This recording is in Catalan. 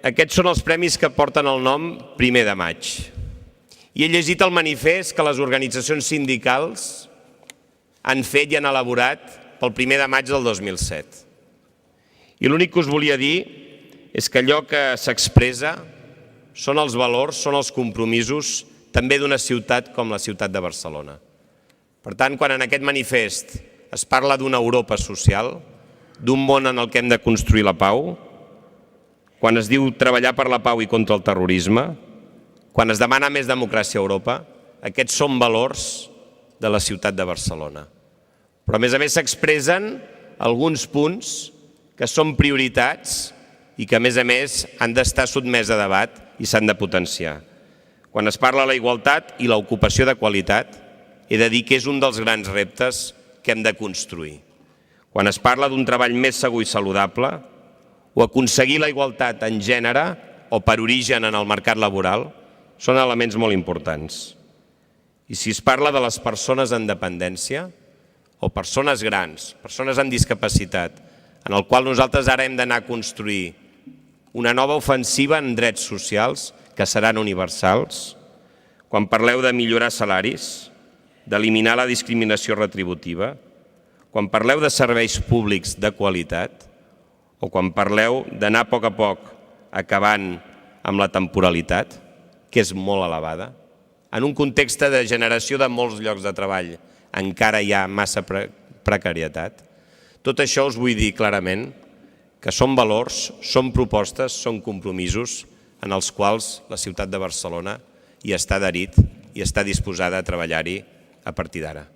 aquests són els premis que porten el nom 1 de maig. I he llegit el manifest que les organitzacions sindicals han fet i han elaborat pel 1 de maig del 2007. I l'únic que us volia dir és que allò que s'expressa són els valors, són els compromisos també d'una ciutat com la ciutat de Barcelona. Per tant, quan en aquest manifest es parla d'una Europa social, d'un món en el que hem de construir la pau, quan es diu treballar per la pau i contra el terrorisme, quan es demana més democràcia a Europa, aquests són valors de la ciutat de Barcelona. Però a més s'expressen alguns punts que són prioritats i que a més han d'estar sotmès a debat i s'han de potenciar. Quan es parla de la igualtat i l'ocupació de qualitat, he de dir que és un dels grans reptes que hem de construir. Quan es parla d'un treball més segur i saludable, o aconseguir la igualtat en gènere o per origen en el mercat laboral, són elements molt importants. I si es parla de les persones en dependència o persones grans, persones amb discapacitat, en el qual nosaltres ara hem d'anar a construir una nova ofensiva en drets socials que seran universals, quan parleu de millorar salaris, d'eliminar la discriminació retributiva, quan parleu de serveis públics de qualitat o quan parleu d'anar a poc acabant amb la temporalitat, que és molt elevada, en un context de generació de molts llocs de treball encara hi ha massa precarietat. Tot això us vull dir clarament que són valors, són propostes, són compromisos en els quals la ciutat de Barcelona hi està adherit i està disposada a treballar-hi a partir d'ara.